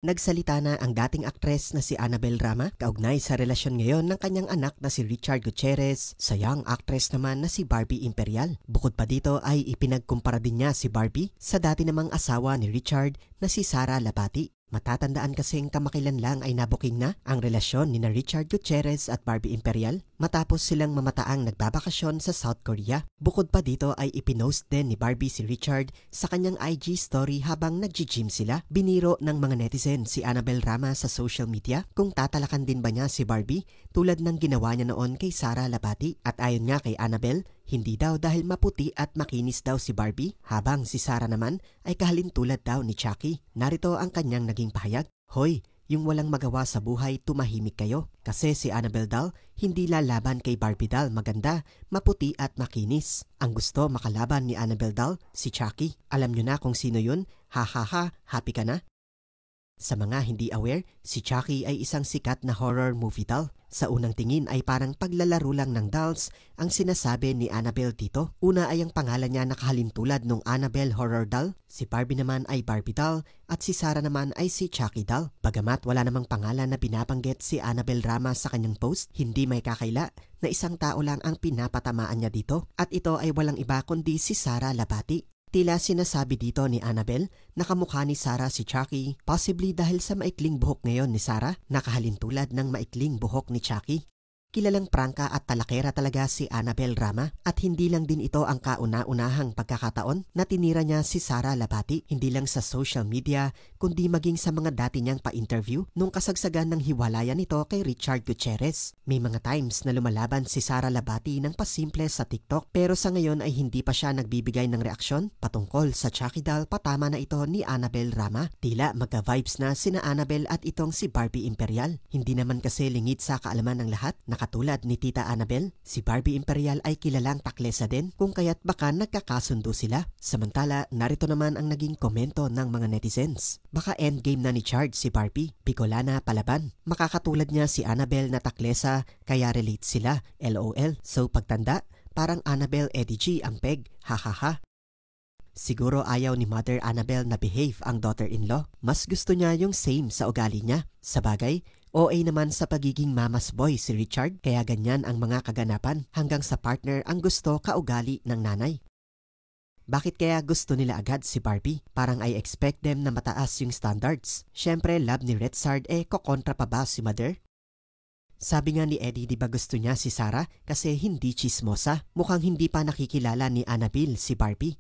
Nagsalita na ang dating aktres na si Annabel Rama kaugnay sa relasyon ngayon ng kanyang anak na si Richard Gutierrez sa young actress naman na si Barbie Imperial. Bukod pa dito ay ipinagkumpara din niya si Barbie sa dati namang asawa ni Richard na si Sara Lapati. Matatandaan kasing kamakailan lang ay nabuking na ang relasyon ni na Richard Gutierrez at Barbie Imperial matapos silang mamataang nagbabakasyon sa South Korea. Bukod pa dito ay ipinost din ni Barbie si Richard sa kanyang IG story habang nagji-gym sila. Biniro ng mga netizen si Annabel Rama sa social media kung tatalakan din ba niya si Barbie tulad ng ginawa niya noon kay Sara Lapati. At ayon nga kay Annabel, hindi daw dahil maputi at makinis daw si Barbie, habang si Sara naman ay kahalintulad daw ni Chucky. Narito ang kanyang naging pahayag. Hoy, yung walang magawa sa buhay, tumahimik kayo. Kasi si Annabel daw, hindi lalaban kay Barbie daw maganda, maputi at makinis. Ang gusto makalaban ni Annabel daw, si Chucky. Alam nyo na kung sino yun? Ha ha ha, happy ka na? Sa mga hindi aware, si Chucky ay isang sikat na horror movie doll. Sa unang tingin ay parang paglalaro lang ng dolls ang sinasabi ni Annabel dito. Una ay ang pangalan niya nakahalintulad nung Annabel horror doll, si Barbie naman ay Barbie doll at si Sara naman ay si Chucky doll. Bagamat wala namang pangalan na binabanggit si Annabel Rama sa kanyang post, hindi may kakaila na isang tao lang ang pinapatamaan niya dito at ito ay walang iba kundi si Sara Lapati. Tila sinasabi dito ni Annabel na kamukha ni Sara si Chucky, possibly dahil sa maikling buhok ngayon ni Sara, nakahalintulad ng maikling buhok ni Chucky. Kilalang prangka at talakera talaga si Annabel Rama at hindi lang din ito ang kauna-unahang pagkakataon na tinira niya si Sara Lapati, hindi lang sa social media kundi maging sa mga dati niyang pa-interview nung kasagsagan ng hiwalayan nito kay Richard Gutierrez. May mga times na lumalaban si Sara Lapati ng pasimple sa TikTok pero sa ngayon ay hindi pa siya nagbibigay ng reaksyon patungkol sa Chucky doll patama na ito ni Annabel Rama. Tila magka-vibes na sina Annabel at itong si Barbie Imperial. Hindi naman kasi lingid sa kaalaman ng lahat na katulad ni Tita Annabel, si Barbie Imperial ay kilalang taklesa din kung kaya't baka nagkakasundo sila. Samantala, narito naman ang naging komento ng mga netizens. Baka endgame na ni Chard si Barbie, Bicolana palaban. Makakatulad niya si Annabel na taklesa kaya relate sila, LOL. So pagtanda, parang Annabel Eddie G ang peg, hahaha. Siguro ayaw ni Mother Annabel na behave ang daughter-in-law. Mas gusto niya yung same sa ugali niya. Sa bagay, OA naman sa pagiging mama's boy si Richard kaya ganyan ang mga kaganapan hanggang sa partner ang gusto kaugali ng nanay. Bakit kaya gusto nila agad si Barbie? Parang I expect them na mataas yung standards. Syempre love ni Retsard kokontra pa ba si Mother? Sabi nga ni Eddie di ba gusto niya si Sara kasi hindi chismosa. Mukhang hindi pa nakikilala ni Annabel si Barbie.